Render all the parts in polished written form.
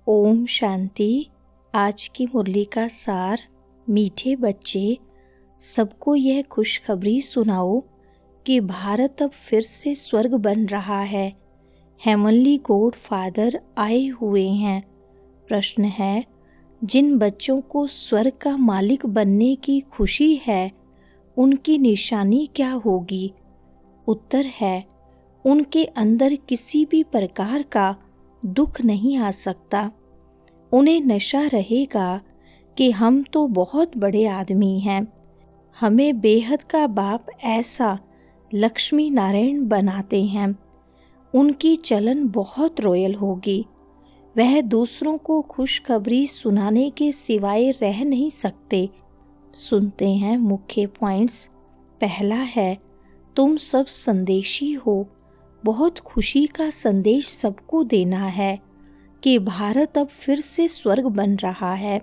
ओम शांति। आज की मुरली का सार। मीठे बच्चे, सबको यह खुशखबरी सुनाओ कि भारत अब फिर से स्वर्ग बन रहा है। हेवनली गॉड फादर आए हुए हैं। प्रश्न है, जिन बच्चों को स्वर्ग का मालिक बनने की खुशी है, उनकी निशानी क्या होगी? उत्तर है, उनके अंदर किसी भी प्रकार का दुख नहीं आ सकता। उन्हें नशा रहेगा कि हम तो बहुत बड़े आदमी हैं, हमें बेहद का बाप ऐसा लक्ष्मी नारायण बनाते हैं। उनकी चलन बहुत रॉयल होगी। वह दूसरों को खुशखबरी सुनाने के सिवाय रह नहीं सकते। सुनते हैं मुख्य पॉइंट्स। पहला है, तुम सब संदेशी हो। बहुत खुशी का संदेश सबको देना है कि भारत अब फिर से स्वर्ग बन रहा है।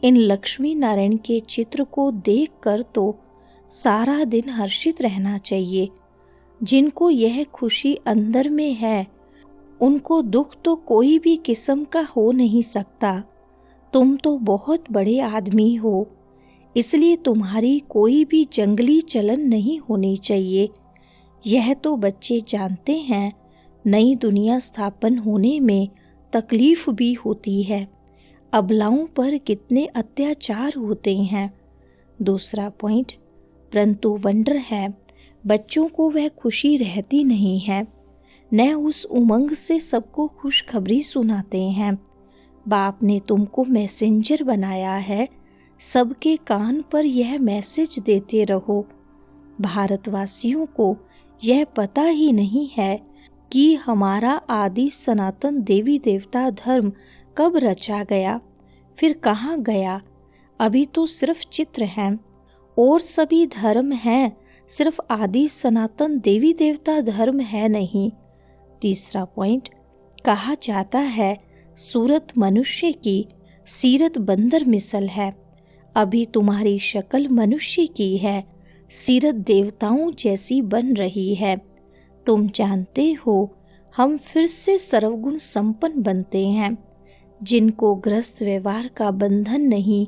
इन लक्ष्मी नारायण के चित्र को देखकर तो सारा दिन हर्षित रहना चाहिए। जिनको यह खुशी अंदर में है, उनको दुख तो कोई भी किस्म का हो नहीं सकता। तुम तो बहुत बड़े आदमी हो, इसलिए तुम्हारी कोई भी जंगली चलन नहीं होनी चाहिए। यह तो बच्चे जानते हैं, नई दुनिया स्थापन होने में तकलीफ भी होती है। अबलाओं पर कितने अत्याचार होते हैं। दूसरा पॉइंट, परंतु वंडर है, बच्चों को वह खुशी रहती नहीं है, न उस उमंग से सबको खुशखबरी सुनाते हैं। बाप ने तुमको मैसेंजर बनाया है, सबके कान पर यह मैसेज देते रहो। भारतवासियों को यह पता ही नहीं है कि हमारा आदि सनातन देवी देवता धर्म कब रचा गया, फिर कहाँ गया। अभी तो सिर्फ चित्र हैं और सभी धर्म हैं, सिर्फ आदि सनातन देवी देवता धर्म है नहीं। तीसरा पॉइंट, कहा जाता है सूरत मनुष्य की, सीरत बंदर मिसल है। अभी तुम्हारी शक्ल मनुष्य की है, सीरत देवताओं जैसी बन रही है। तुम जानते हो, हम फिर से सर्वगुण संपन्न बनते हैं। जिनको ग्रस्त व्यवहार का बंधन नहीं,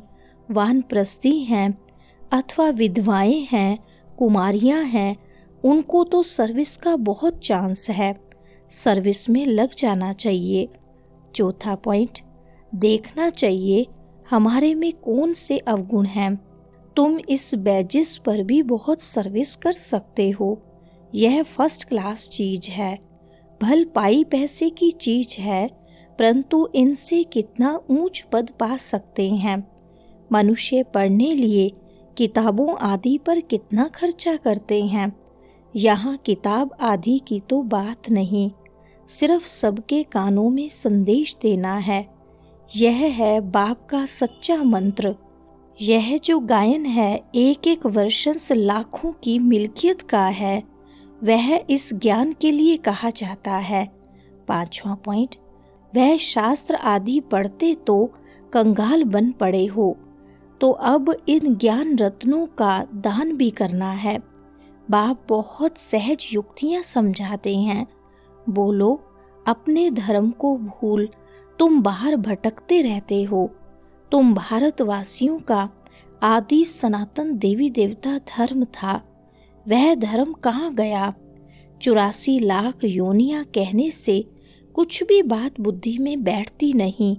वानप्रस्थी हैं अथवा विधवाएं हैं, कुमारियां हैं, उनको तो सर्विस का बहुत चांस है। सर्विस में लग जाना चाहिए। चौथा पॉइंट, देखना चाहिए हमारे में कौन से अवगुण हैं। तुम इस बैजिस पर भी बहुत सर्विस कर सकते हो। यह फर्स्ट क्लास चीज है, भल पाई पैसे की चीज है, परंतु इनसे कितना ऊंच पद पा सकते हैं। मनुष्य पढ़ने लिए किताबों आदि पर कितना खर्चा करते हैं। यहाँ किताब आदि की तो बात नहीं, सिर्फ सबके कानों में संदेश देना है। यह है बाप का सच्चा मंत्र। यह जो गायन है, एक एक वर्षंस लाखों की मिल्कियत का है, वह इस ज्ञान के लिए कहा जाता है। पांचवा पॉइंट, वह शास्त्र आदि पढ़ते तो कंगाल बन पड़े हो, तो अब इन ज्ञान रत्नों का दान भी करना है। बाप बहुत सहज युक्तियां समझाते हैं। बोलो, अपने धर्म को भूल तुम बाहर भटकते रहते हो। तुम भारतवासियों का आदि सनातन देवी देवता धर्म था, वह धर्म कहाँ गया? 84 लाख योनियां कहने से कुछ भी बात बुद्धि में बैठती नहीं।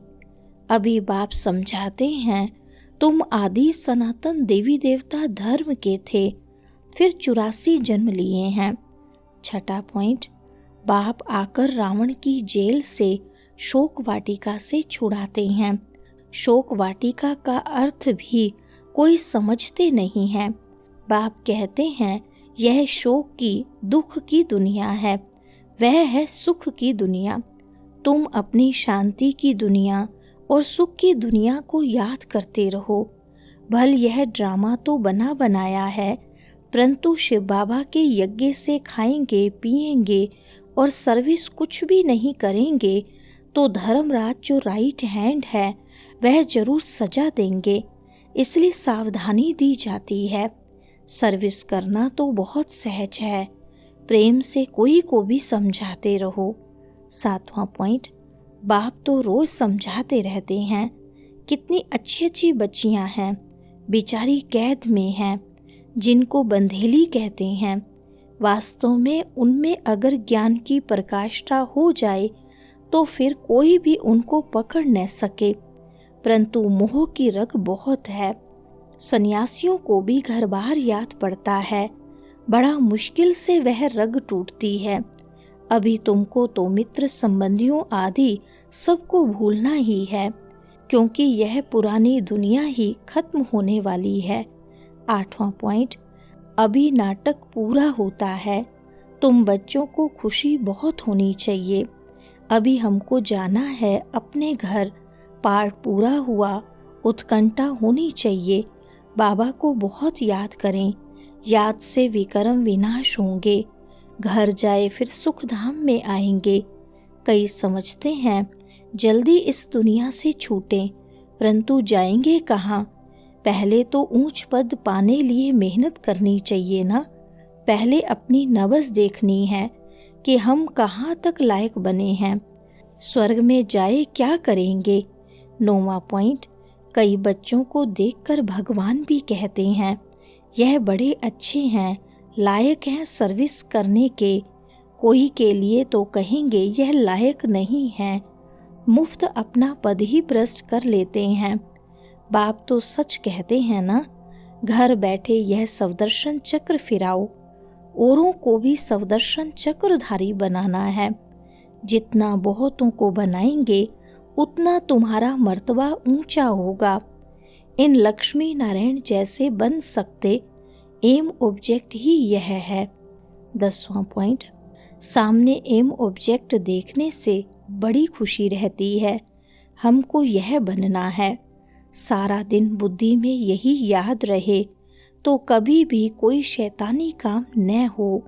अभी बाप समझाते हैं, तुम आदि सनातन देवी देवता धर्म के थे, फिर 84 जन्म लिए हैं। छठा पॉइंट, बाप आकर रावण की जेल से शोक वाटिका से छुड़ाते हैं। शोक वाटिका का अर्थ भी कोई समझते नहीं है। बाप कहते हैं, यह शोक की, दुख की दुनिया है, वह है सुख की दुनिया। तुम अपनी शांति की दुनिया और सुख की दुनिया को याद करते रहो। भल यह ड्रामा तो बना बनाया है, परंतु शिव बाबा के यज्ञ से खाएंगे पिएंगे और सर्विस कुछ भी नहीं करेंगे तो धर्मराज जो राइट हैंड है, वह जरूर सजा देंगे। इसलिए सावधानी दी जाती है। सर्विस करना तो बहुत सहज है, प्रेम से कोई को भी समझाते रहो। सातवां पॉइंट, बाप तो रोज समझाते रहते हैं, कितनी अच्छी अच्छी बच्चियां हैं, बेचारी कैद में हैं, जिनको बंधेली कहते हैं। वास्तव में उनमें अगर ज्ञान की प्रकाष्ठा हो जाए तो फिर कोई भी उनको पकड़ न सके, परंतु मोह की रग बहुत है। सन्यासियों को भी घर बार याद पड़ता है, बड़ा मुश्किल से वह रग टूटती है। अभी तुमको तो मित्र संबंधियों आदि सबको भूलना ही है, क्योंकि यह पुरानी दुनिया ही खत्म होने वाली है। 8वां पॉइंट, अभी नाटक पूरा होता है। तुम बच्चों को खुशी बहुत होनी चाहिए। अभी हमको जाना है अपने घर, पाठ पूरा हुआ, उत्कंठा होनी चाहिए। बाबा को बहुत याद करें, याद से विकर्म विनाश होंगे। घर जाए फिर सुख धाम में आएंगे। कई समझते हैं जल्दी इस दुनिया से छूटें, परंतु जाएंगे कहाँ? पहले तो ऊंच पद पाने लिए मेहनत करनी चाहिए ना। पहले अपनी नब्ज देखनी है कि हम कहाँ तक लायक बने हैं। स्वर्ग में जाए क्या करेंगे? 9वां पॉइंट, कई बच्चों को देखकर भगवान भी कहते हैं, यह बड़े अच्छे हैं, लायक हैं सर्विस करने के। कोई के लिए तो कहेंगे यह लायक नहीं है, मुफ्त अपना पद ही भ्रष्ट कर लेते हैं। बाप तो सच कहते हैं ना, घर बैठे यह सवदर्शन चक्र फिराओ। औरों को भी सवदर्शन चक्रधारी बनाना है। जितना बहुतों को बनाएंगे उतना तुम्हारा मर्तबा ऊंचा होगा। इन लक्ष्मी नारायण जैसे बन सकते, एम ऑब्जेक्ट ही यह है। 10वां पॉइंट, सामने एम ऑब्जेक्ट देखने से बड़ी खुशी रहती है। हमको यह बनना है। सारा दिन बुद्धि में यही याद रहे तो कभी भी कोई शैतानी काम न हो।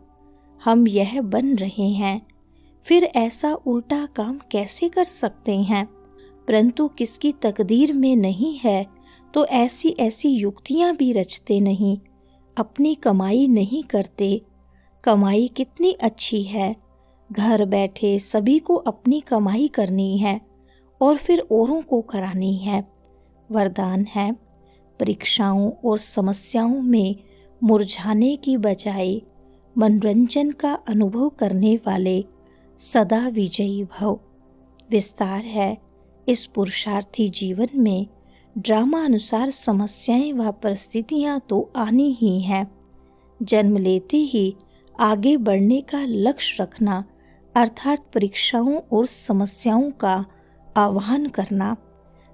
हम यह बन रहे हैं, फिर ऐसा उल्टा काम कैसे कर सकते हैं? परंतु किसकी तकदीर में नहीं है तो ऐसी ऐसी युक्तियां भी रचते नहीं, अपनी कमाई नहीं करते। कमाई कितनी अच्छी है, घर बैठे सभी को अपनी कमाई करनी है और फिर औरों को करानी है। वरदान है, परीक्षाओं और समस्याओं में मुरझाने की बजाय मनोरंजन का अनुभव करने वाले सदा विजयी भव। विस्तार है, इस पुरुषार्थी जीवन में ड्रामा अनुसार समस्याएं व परिस्थितियां तो आनी ही हैं। जन्म लेते ही आगे बढ़ने का लक्ष्य रखना, अर्थात परीक्षाओं और समस्याओं का आह्वान करना।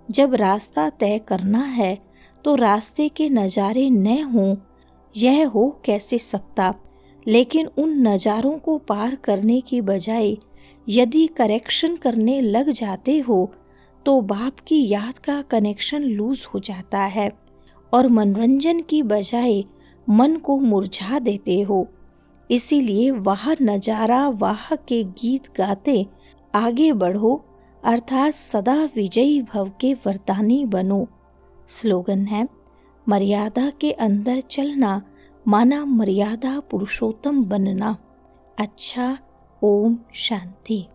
जब रास्ता तय करना है तो रास्ते के नज़ारे न हों, यह हो कैसे सकता। लेकिन उन नज़ारों को पार करने की बजाय यदि करेक्शन करने लग जाते हो तो बाप की याद का कनेक्शन लूज हो जाता है और मनोरंजन की बजाय मन को मुरझा देते हो। इसीलिए वह नज़ारा, वाह के गीत गाते आगे बढ़ो, अर्थात सदा विजयी भव के वरदानी बनो। स्लोगन है, मर्यादा के अंदर चलना माना मर्यादा पुरुषोत्तम बनना। अच्छा, ओम शांति।